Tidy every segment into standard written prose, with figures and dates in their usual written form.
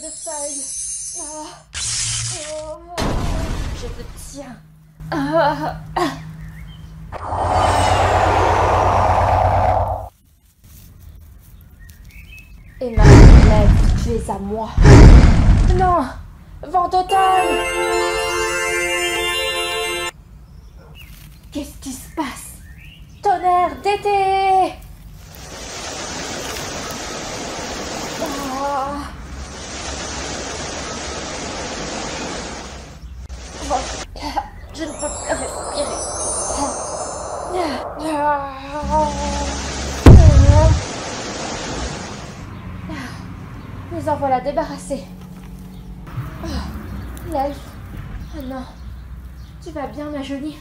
de feuilles. Je te tiens. Et ma lèvre, tu es à moi. Non! Vent d'automne! Qu'est-ce qui se passe? Tonnerre d'été! Je ne peux plus respirer. Nous en voilà débarrassés. L'elfe. Oh non. Tu vas bien, ma jolie?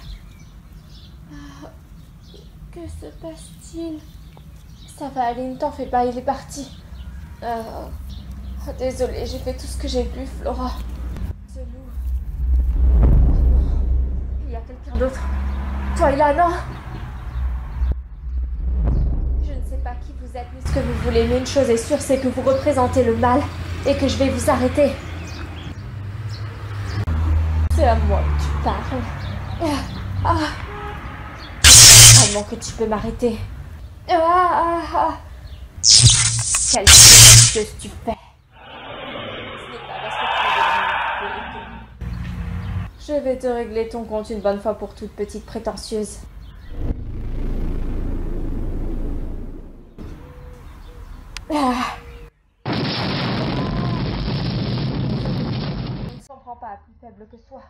Que se passe-t-il? Ça va aller, ne t'en fais pas, il est parti. Désolée, j'ai fait tout ce que j'ai pu, Flora. Ce loup. Il y a quelqu'un d'autre. Twyla, non? Je ne sais pas qui vous êtes ni ce que vous voulez, mais une chose est sûre, c'est que vous représentez le mal et que je vais vous arrêter. C'est à moi que tu parles. Vraiment que tu peux m'arrêter. Quelle chose tu fais? Ce n'est pas parce que tu es venu. Je vais te régler ton compte une bonne fois pour toute, petite prétentieuse. On ne s'en prend pas à plus faible que soi.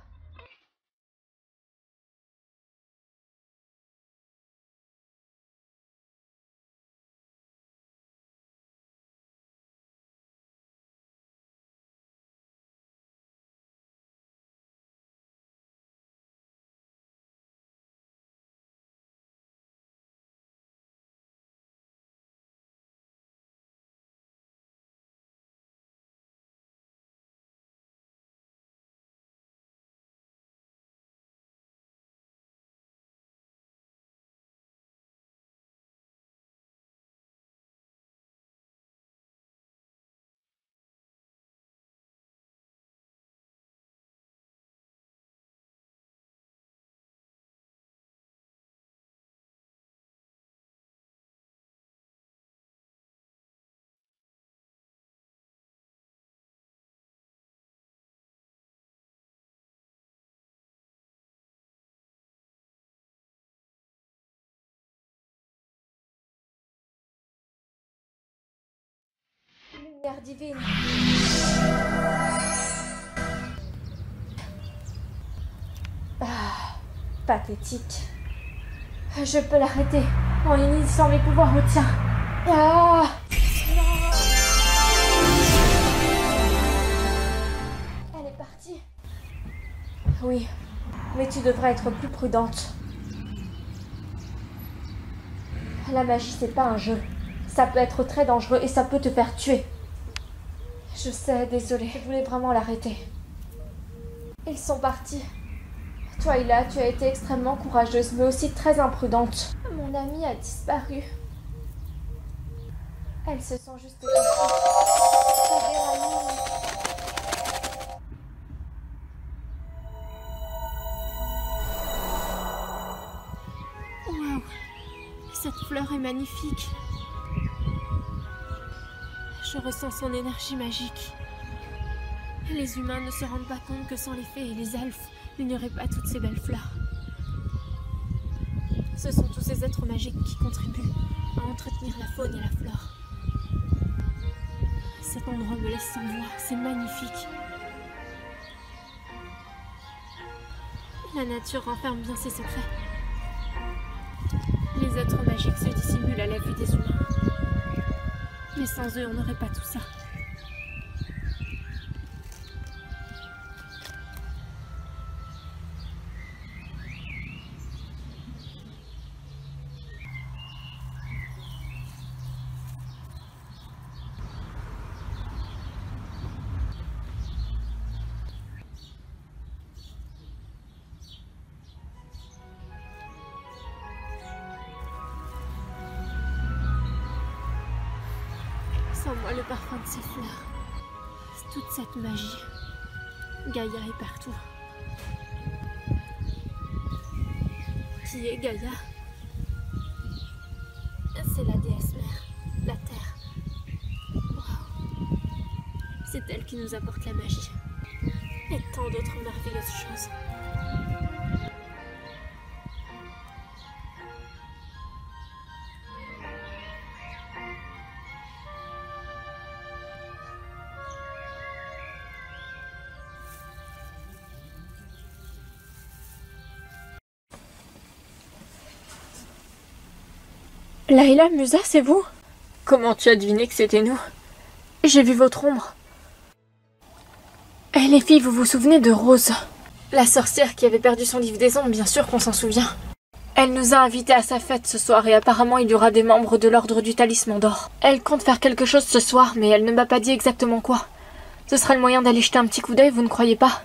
Lumière divine. Pathétique. Je peux l'arrêter en initiant mes pouvoirs au tien. Non. Elle est partie. Oui, mais tu devrais être plus prudente. La magie, c'est pas un jeu. Ça peut être très dangereux et ça peut te faire tuer. Je sais, désolée. Je voulais vraiment l'arrêter. Ils sont partis. Twyla, tu as été extrêmement courageuse, mais aussi très imprudente. Mon amie a disparu. Elle se sent juste cassée. Waouh, cette fleur est magnifique. Je ressens son énergie magique. Les humains ne se rendent pas compte que sans les fées et les elfes, il n'y aurait pas toutes ces belles fleurs. Ce sont tous ces êtres magiques qui contribuent à entretenir la faune et la flore. Cet endroit me laisse sans voix, c'est magnifique. La nature renferme bien ses secrets. Les êtres magiques se dissimulent à la vue des humains. Mais sans eux, on n'aurait pas tout ça. Sens-moi le parfum de ces fleurs. toute cette magie. Gaïa est partout. Qui est Gaïa? C'est la déesse mère, la terre. Wow. C'est elle qui nous apporte la magie. Et tant d'autres merveilleuses choses. Layla, Musa, c'est vous? Comment tu as deviné que c'était nous? J'ai vu votre ombre. Eh les filles, vous vous souvenez de Rose? La sorcière qui avait perdu son livre des ombres, bien sûr qu'on s'en souvient. Elle nous a invités à sa fête ce soir et apparemment il y aura des membres de l'ordre du talisman d'or. Elle compte faire quelque chose ce soir, mais elle ne m'a pas dit exactement quoi. Ce sera le moyen d'aller jeter un petit coup d'œil, vous ne croyez pas?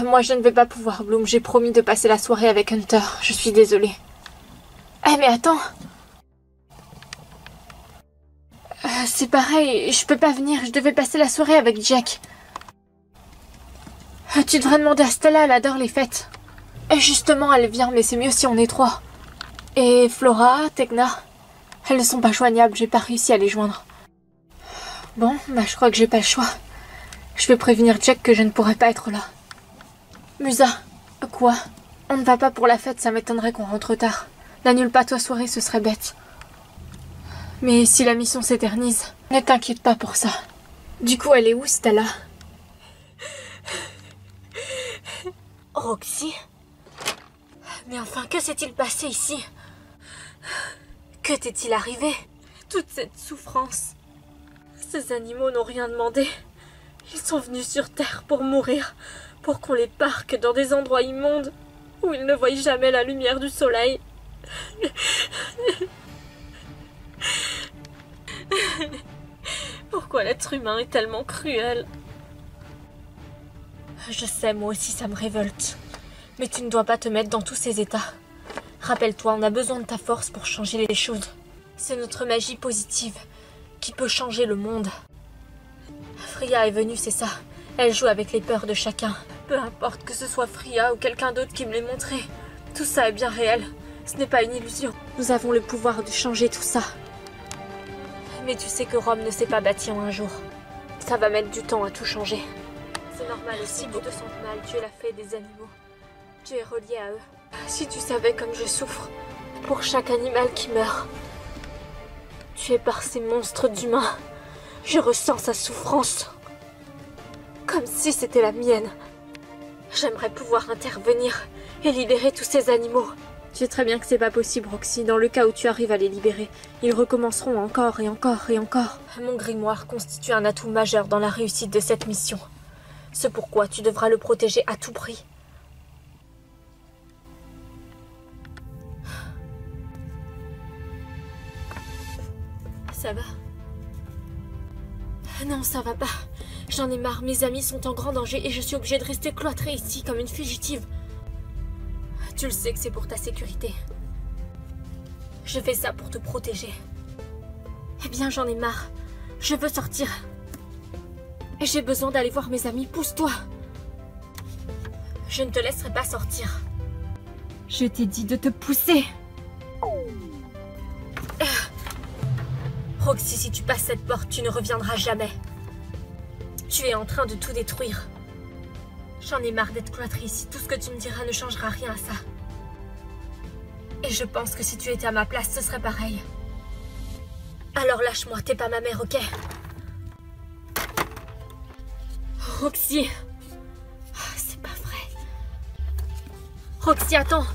Moi je ne vais pas pouvoir, Bloom. J'ai promis de passer la soirée avec Hunter. Je suis désolée. Eh mais attends. C'est pareil, je peux pas venir, je devais passer la soirée avec Jack. Tu devrais demander à Stella, elle adore les fêtes. Et justement, elle vient, mais c'est mieux si on est trois. Et Flora, Tegna, elles ne sont pas joignables, j'ai pas réussi à les joindre. Bon, bah je crois que j'ai pas le choix. Je vais prévenir Jack que je ne pourrai pas être là. Musa, quoi? On ne va pas pour la fête, ça m'étonnerait qu'on rentre tard. N'annule pas ta soirée, ce serait bête. Mais si la mission s'éternise, ne t'inquiète pas pour ça. Du coup, elle est où, Stella? Roxy? Mais enfin, que s'est-il passé ici? Que t'est-il arrivé? Toute cette souffrance. Ces animaux n'ont rien demandé. Ils sont venus sur Terre pour mourir, pour qu'on les parque dans des endroits immondes, où ils ne voient jamais la lumière du soleil. Pourquoi l'être humain est tellement cruel? Je sais, moi aussi ça me révolte. Mais tu ne dois pas te mettre dans tous ces états. Rappelle-toi, on a besoin de ta force pour changer les choses. C'est notre magie positive qui peut changer le monde. Freya est venue, c'est ça. Elle joue avec les peurs de chacun. Peu importe que ce soit Freya ou quelqu'un d'autre qui me l'ait montré. Tout ça est bien réel. Ce n'est pas une illusion. Nous avons le pouvoir de changer tout ça. Mais tu sais que Rome ne s'est pas bâti en un jour. Ça va mettre du temps à tout changer. C'est normal aussi que tu te sentes mal. Tu es la fée des animaux. Tu es reliée à eux. Si tu savais comme je souffre pour chaque animal qui meurt. Tué par ces monstres d'humains. Je ressens sa souffrance. Comme si c'était la mienne. J'aimerais pouvoir intervenir et libérer tous ces animaux. Tu sais très bien que c'est pas possible, Roxy. Dans le cas où tu arrives à les libérer, ils recommenceront encore et encore et encore. Mon grimoire constitue un atout majeur dans la réussite de cette mission. C'est pourquoi tu devras le protéger à tout prix. Ça va? Non, ça va pas. J'en ai marre, mes amis sont en grand danger et je suis obligée de rester cloîtrée ici comme une fugitive. Tu le sais que c'est pour ta sécurité. Je fais ça pour te protéger. Eh bien, j'en ai marre. Je veux sortir. Et j'ai besoin d'aller voir mes amis. Pousse-toi. Je ne te laisserai pas sortir. Je t'ai dit de te pousser. Roxy, si tu passes cette porte, tu ne reviendras jamais. Tu es en train de tout détruire. J'en ai marre d'être cloîtrée ici. Tout ce que tu me diras ne changera rien à ça. Et je pense que si tu étais à ma place, ce serait pareil. Alors lâche-moi, t'es pas ma mère, ok? Roxy. C'est pas vrai. Roxy, attends.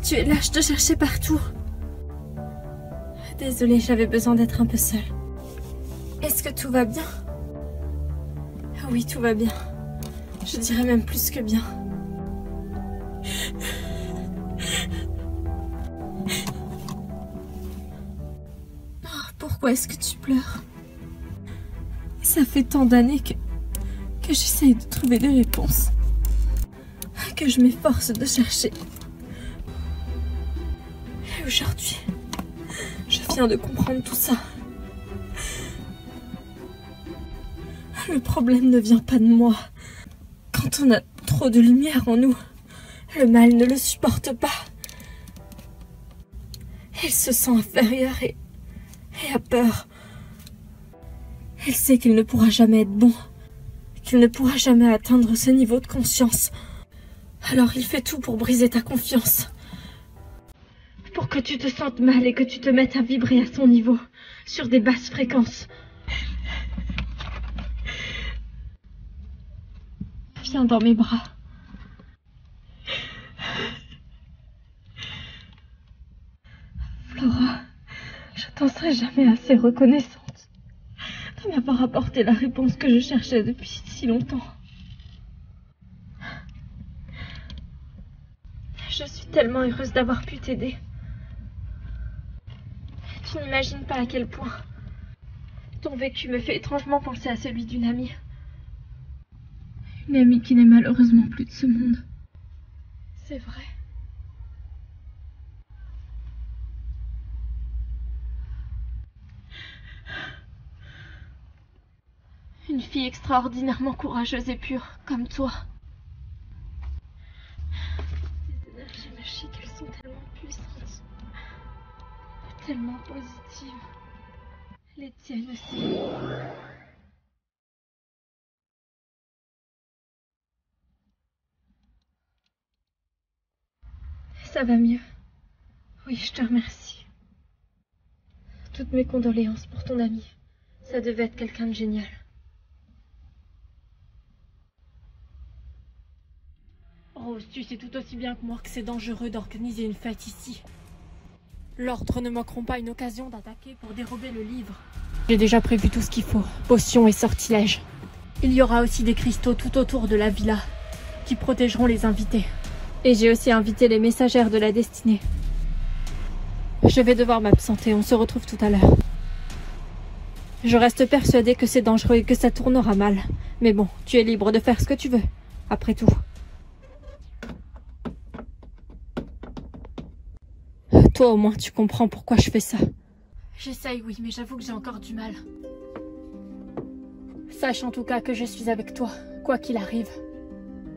Tu es là, je te cherchais partout. Désolée, j'avais besoin d'être un peu seule. Est-ce que tout va bien? Oui, tout va bien. Je dirais même plus que bien. Pourquoi est-ce que tu pleures? Ça fait tant d'années que j'essaye de trouver des réponses. Que je m'efforce de chercher. Aujourd'hui, je viens de comprendre tout ça. Le problème ne vient pas de moi. Quand on a trop de lumière en nous, le mal ne le supporte pas. Il se sent inférieur et a peur. Il sait qu'il ne pourra jamais être bon, qu'il ne pourra jamais atteindre ce niveau de conscience. Alors il fait tout pour briser ta confiance. Pour que tu te sentes mal et que tu te mettes à vibrer à son niveau, sur des basses fréquences. Viens dans mes bras. Flora, je t'en serai jamais assez reconnaissante de m'avoir apporté la réponse que je cherchais depuis si longtemps. Je suis tellement heureuse d'avoir pu t'aider. Tu n'imagines pas à quel point ton vécu me fait étrangement penser à celui d'une amie. Une amie qui n'est malheureusement plus de ce monde. C'est vrai. Une fille extraordinairement courageuse et pure, comme toi. Les énergies magiques, elles sont tellement puissantes. Tellement positives. Les tiennes aussi. Ça va mieux. Oui, je te remercie. Toutes mes condoléances pour ton ami. Ça devait être quelqu'un de génial. Rose, tu sais tout aussi bien que moi que c'est dangereux d'organiser une fête ici. L'ordre ne manqueront pas une occasion d'attaquer pour dérober le livre. J'ai déjà prévu tout ce qu'il faut. Potions et sortilèges. Il y aura aussi des cristaux tout autour de la villa qui protégeront les invités. Et j'ai aussi invité les messagères de la destinée. Je vais devoir m'absenter, on se retrouve tout à l'heure. Je reste persuadée que c'est dangereux et que ça tournera mal. Mais bon, tu es libre de faire ce que tu veux, après tout. Toi au moins tu comprends pourquoi je fais ça. J'essaye oui, mais j'avoue que j'ai encore du mal. Sache en tout cas que je suis avec toi, quoi qu'il arrive.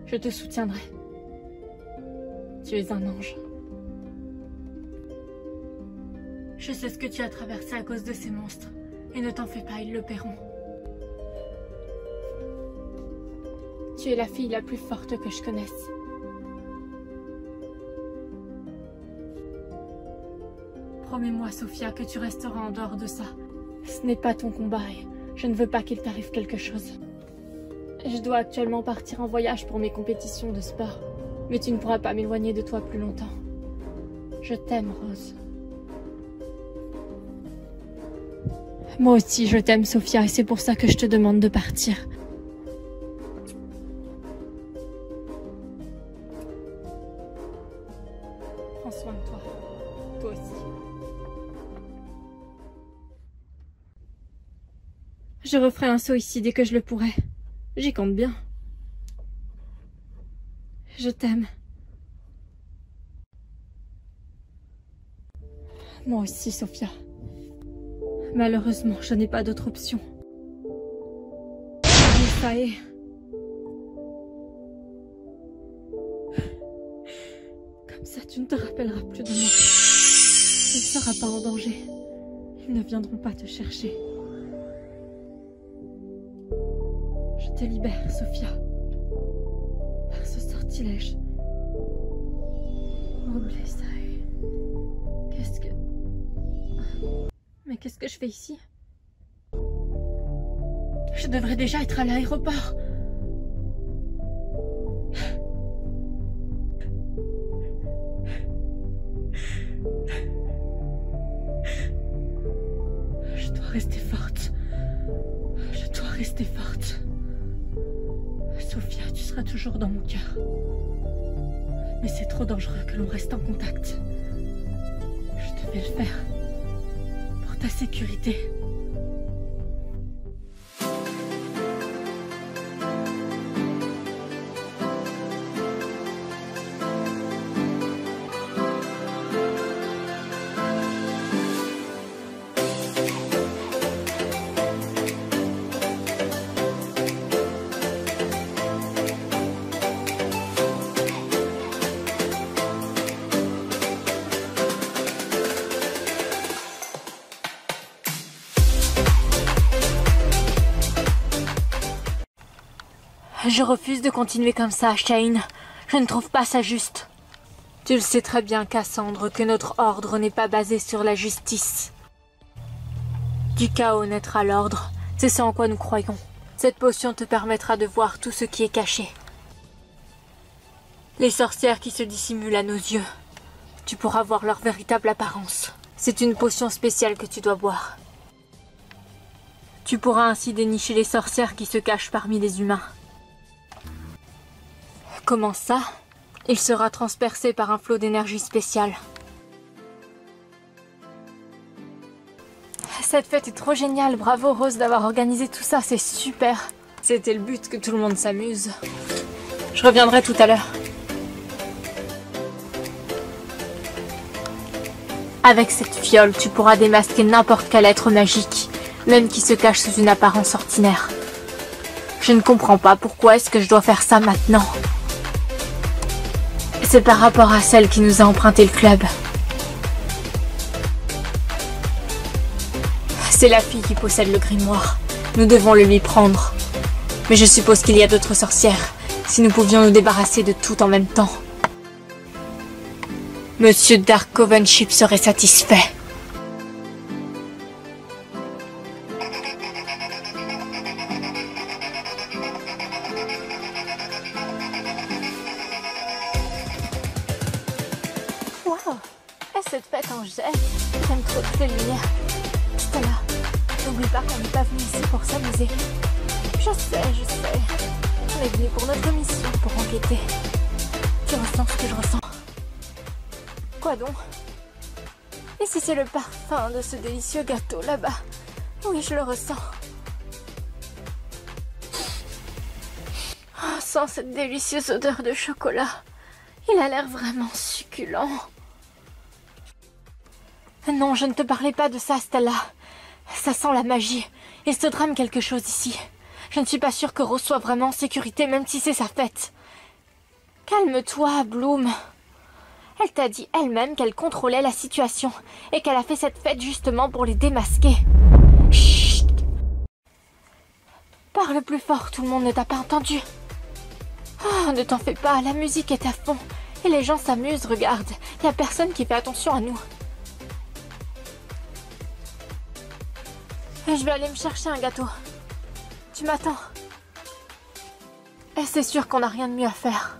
Je te soutiendrai. Tu es un ange. Je sais ce que tu as traversé à cause de ces monstres. Et ne t'en fais pas, ils le paieront. Tu es la fille la plus forte que je connaisse. Promets-moi, Sophia, que tu resteras en dehors de ça. Ce n'est pas ton combat et je ne veux pas qu'il t'arrive quelque chose. Je dois actuellement partir en voyage pour mes compétitions de sport. Mais tu ne pourras pas m'éloigner de toi plus longtemps. Je t'aime, Rose. Moi aussi, je t'aime, Sophia, et c'est pour ça que je te demande de partir. Prends soin de toi. Toi aussi. Je referai un saut ici dès que je le pourrai. J'y compte bien. Je t'aime. Moi aussi, Sophia. Malheureusement, je n'ai pas d'autre option. Mais ça est. Comme ça, tu ne te rappelleras plus de moi. Tu ne seras pas en danger. Ils ne viendront pas te chercher. Je te libère, Sophia. Par ce sortilège. Oublie ça. Qu'est-ce que... Mais qu'est-ce que je fais ici? Je devrais déjà être à l'aéroport. Je dois rester forte. Je dois rester forte. Sophia, tu seras toujours dans mon cœur. Mais c'est trop dangereux que l'on reste en contact. Je devais le faire. Pour ta sécurité. Je refuse de continuer comme ça, Shane. Je ne trouve pas ça juste. Tu le sais très bien, Cassandre, que notre ordre n'est pas basé sur la justice. Du chaos naîtra l'ordre. C'est ce en quoi nous croyons. Cette potion te permettra de voir tout ce qui est caché. Les sorcières qui se dissimulent à nos yeux. Tu pourras voir leur véritable apparence. C'est une potion spéciale que tu dois boire. Tu pourras ainsi dénicher les sorcières qui se cachent parmi les humains. Comment ça? Il sera transpercé par un flot d'énergie spéciale. Cette fête est trop géniale. Bravo Rose d'avoir organisé tout ça, c'est super. C'était le but, que tout le monde s'amuse. Je reviendrai tout à l'heure. Avec cette fiole, tu pourras démasquer n'importe quel être magique, même qui se cache sous une apparence ordinaire. Je ne comprends pas pourquoi est-ce que je dois faire ça maintenant. C'est par rapport à celle qui nous a emprunté le club. C'est la fille qui possède le grimoire. Nous devons le lui prendre. Mais je suppose qu'il y a d'autres sorcières. Si nous pouvions nous débarrasser de tout en même temps. Monsieur Dark Covenship serait satisfait. Wow, cette fête en jet. J'aime trop toutes les lumières. Stella, n'oublie pas qu'on n'est pas venu ici pour s'amuser. Je sais. On est venu pour notre mission, pour enquêter. Tu ressens ce que je ressens? Quoi donc? Et si c'est le parfum de ce délicieux gâteau là-bas? Oui, je le ressens. Oh, sans cette délicieuse odeur de chocolat. Il a l'air vraiment succulent. Non, je ne te parlais pas de ça, Stella. Ça sent la magie. Il se trame quelque chose ici. Je ne suis pas sûre que Rose soit vraiment en sécurité, même si c'est sa fête. Calme-toi, Bloom. Elle t'a dit elle-même qu'elle contrôlait la situation et qu'elle a fait cette fête justement pour les démasquer. Chut! Parle plus fort, tout le monde ne t'a pas entendu. Oh, ne t'en fais pas, la musique est à fond. Et les gens s'amusent, regarde. Il n'y a personne qui fait attention à nous. Je vais aller me chercher un gâteau. Tu m'attends? Et c'est sûr qu'on n'a rien de mieux à faire.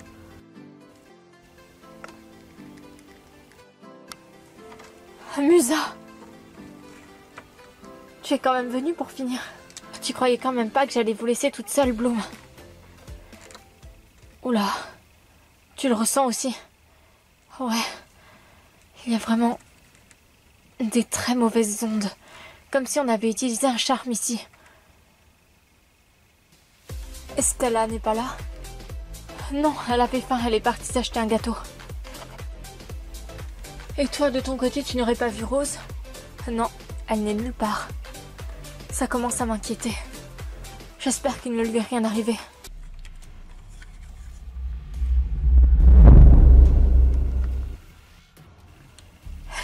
Musa! Tu es quand même venue pour finir. Tu croyais quand même pas que j'allais vous laisser toute seule, Bloom. Oula. Tu le ressens aussi? Ouais. Il y a vraiment des très mauvaises ondes. Comme si on avait utilisé un charme ici. Stella n'est pas là? Non, elle avait faim, elle est partie s'acheter un gâteau. Et toi, de ton côté, tu n'aurais pas vu Rose? Non, elle n'est nulle part. Ça commence à m'inquiéter. J'espère qu'il ne lui est rien arrivé.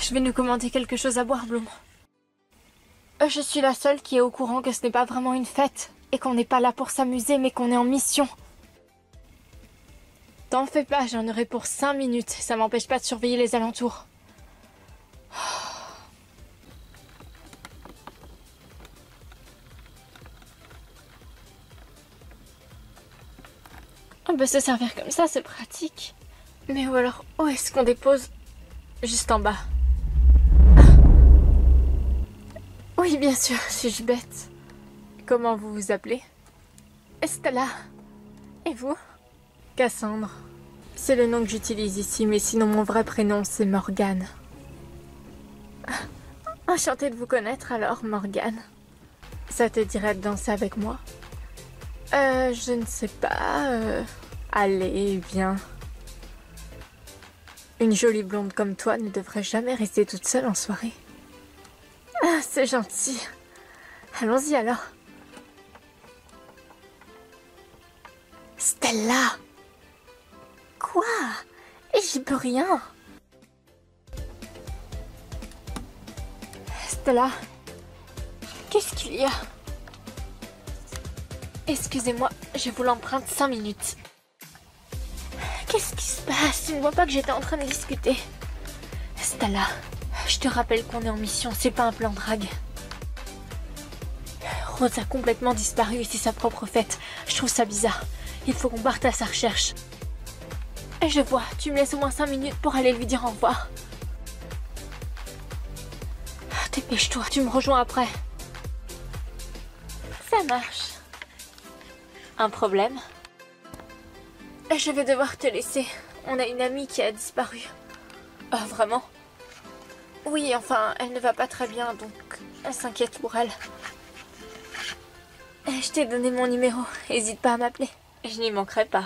Je vais nous commander quelque chose à boire, Bloom. Je suis la seule qui est au courant que ce n'est pas vraiment une fête et qu'on n'est pas là pour s'amuser mais qu'on est en mission. T'en fais pas, j'en aurai pour 5 minutes. Ça m'empêche pas de surveiller les alentours. On peut se servir comme ça, c'est pratique. Mais ou alors, où est-ce qu'on dépose? Juste en bas. Oui, bien sûr, suis-je bête. Comment vous vous appelez? Stella. Et vous? Cassandre. C'est le nom que j'utilise ici, mais sinon mon vrai prénom c'est Morgane. Enchantée de vous connaître alors, Morgane. Ça te dirait de danser avec moi? Je ne sais pas. Allez, viens. Une jolie blonde comme toi ne devrait jamais rester toute seule en soirée. Ah, c'est gentil. Allons-y alors. Stella! Quoi? Et j'y peux rien. Stella, qu'est-ce qu'il y a? Excusez-moi, je vous l'emprunte 5 minutes. Qu'est-ce qui se passe? Tu ne vois pas que j'étais en train de discuter? Stella, je te rappelle qu'on est en mission, c'est pas un plan drague. Rose a complètement disparu et c'est sa propre fête. Je trouve ça bizarre. Il faut qu'on parte à sa recherche. Et je vois, tu me laisses au moins 5 minutes pour aller lui dire au revoir. Dépêche-toi, tu me rejoins après. Ça marche. Un problème? Je vais devoir te laisser. On a une amie qui a disparu. Oh, vraiment? Oui, enfin, elle ne va pas très bien, donc on s'inquiète pour elle. Je t'ai donné mon numéro, n'hésite pas à m'appeler. Je n'y manquerai pas.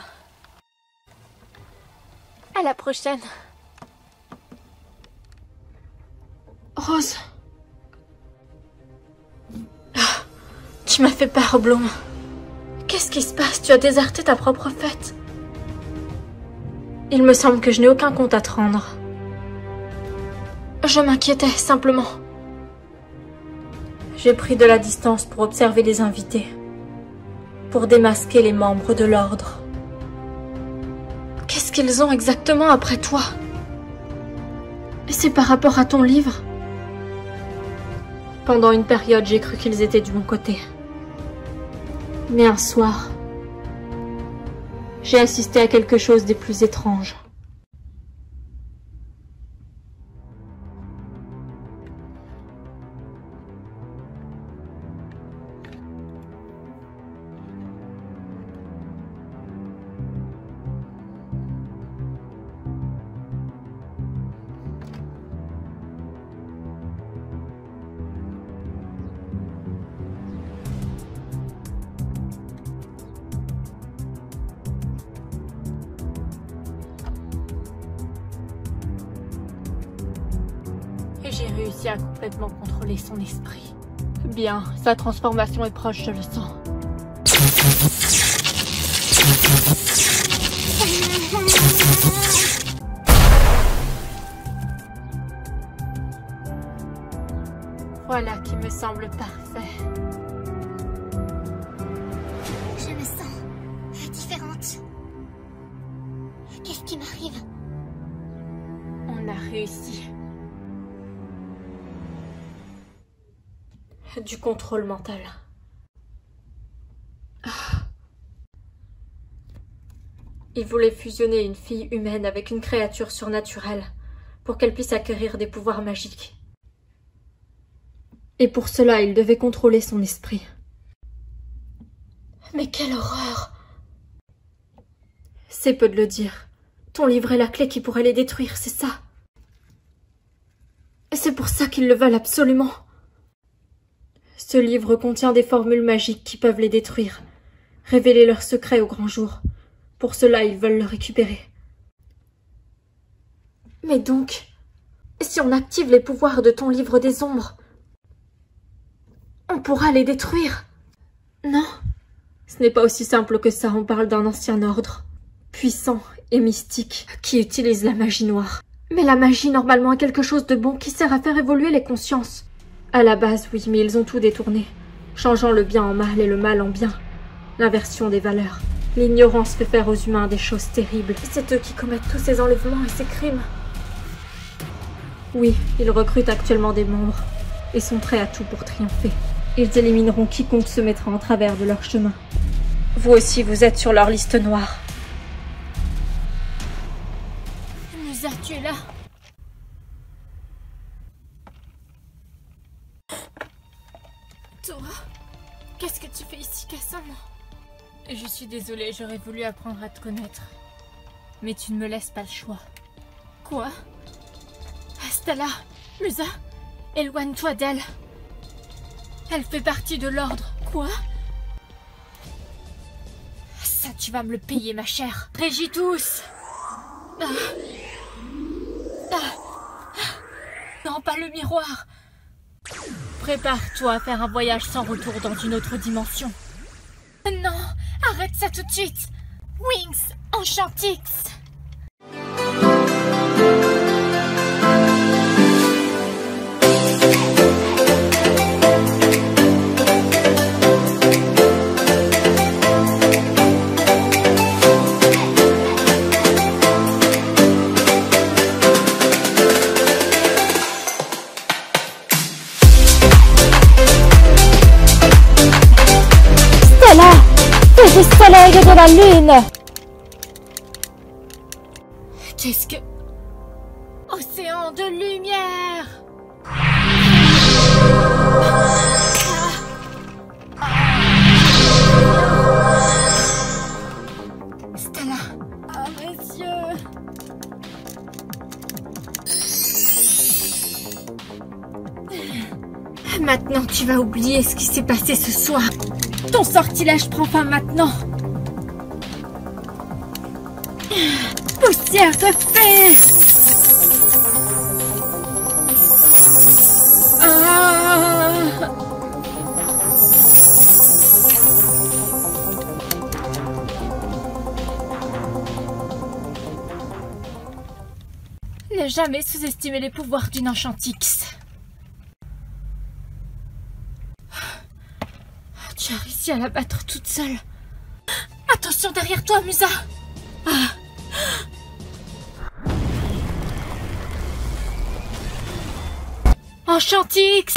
À la prochaine. Rose. Tu m'as fait peur, Bloom. Qu'est-ce qui se passe? Tu as déserté ta propre fête. Il me semble que je n'ai aucun compte à te rendre. Je m'inquiétais, simplement. J'ai pris de la distance pour observer les invités, pour démasquer les membres de l'ordre. Qu'est-ce qu'ils ont exactement après toi? C'est par rapport à ton livre? Pendant une période, j'ai cru qu'ils étaient du bon côté. Mais un soir, j'ai assisté à quelque chose des plus étranges. J'ai réussi à complètement contrôler son esprit. Bien, sa transformation est proche, je le sens. Voilà qui me semble parfait. Je me sens différente. Qu'est-ce qui m'arrive? On a réussi. Du contrôle mental. Il voulait fusionner une fille humaine avec une créature surnaturelle pour qu'elle puisse acquérir des pouvoirs magiques. Et pour cela, il devait contrôler son esprit. Mais quelle horreur! C'est peu de le dire. Ton livre est la clé qui pourrait les détruire, c'est ça? Et c'est pour ça qu'ils le veulent absolument. Ce livre contient des formules magiques qui peuvent les détruire, révéler leurs secrets au grand jour. Pour cela, ils veulent le récupérer. Mais donc, si on active les pouvoirs de ton livre des ombres, on pourra les détruire. Non, ce n'est pas aussi simple que ça. On parle d'un ancien ordre, puissant et mystique, qui utilise la magie noire. Mais la magie, normalement, est quelque chose de bon qui sert à faire évoluer les consciences. À la base, oui, mais ils ont tout détourné, changeant le bien en mal et le mal en bien. L'inversion des valeurs. L'ignorance fait faire aux humains des choses terribles. C'est eux qui commettent tous ces enlèvements et ces crimes. Oui, ils recrutent actuellement des membres et sont prêts à tout pour triompher. Ils élimineront quiconque se mettra en travers de leur chemin. Vous aussi, vous êtes sur leur liste noire. Musa, tu es là? Toi, qu'est-ce que tu fais ici, Cassandre? Je suis désolée, j'aurais voulu apprendre à te connaître. Mais tu ne me laisses pas le choix. Quoi? Stella, Musa, éloigne-toi d'elle. Elle fait partie de l'ordre. Quoi? Ça, tu vas me le payer, ma chère. Régitus! Non, pas le miroir. Prépare-toi à faire un voyage sans retour dans une autre dimension. Non, arrête ça tout de suite. Wings, Enchantix. la lune. Qu'est-ce que... Océan de lumière! Stella! Ah, mes yeux! Maintenant, tu vas oublier ce qui s'est passé ce soir. Ton sortilège prend fin maintenant. Poussière de fée! Ne jamais sous-estimer les pouvoirs d'une enchantix. Tu as réussi à la battre toute seule. Attention derrière toi, Musa. Enchantix!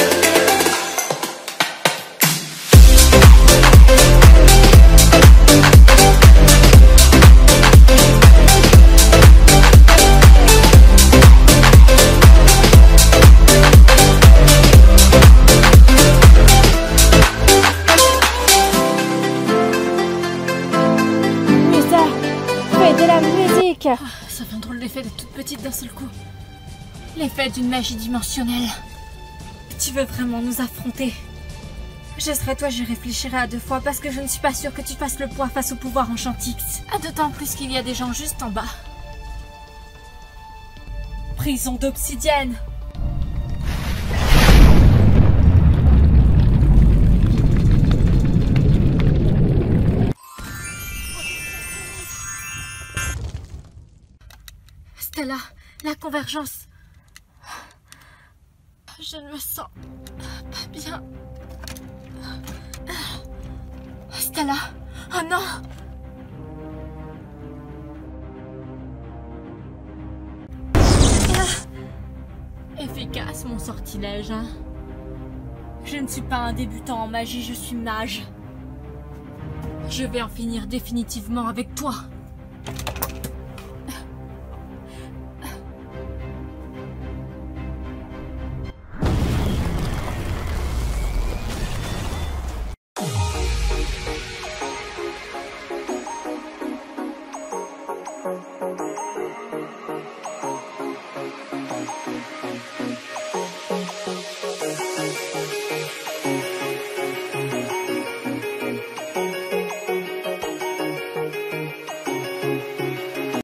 De la musique. Ça fait un drôle d'effet d'être toute petite d'un seul coup. L'effet d'une magie dimensionnelle. Tu veux vraiment nous affronter? Je serais toi, j'y réfléchirais à deux fois parce que je ne suis pas sûre que tu fasses le poids face au pouvoir enchantix. D'autant plus qu'il y a des gens juste en bas. Prison d'obsidienne. Stella, la convergence. Je ne me sens pas bien. Stella, oh non! Efficace mon sortilège, hein? Je ne suis pas un débutant en magie, je suis mage. Je vais en finir définitivement avec toi.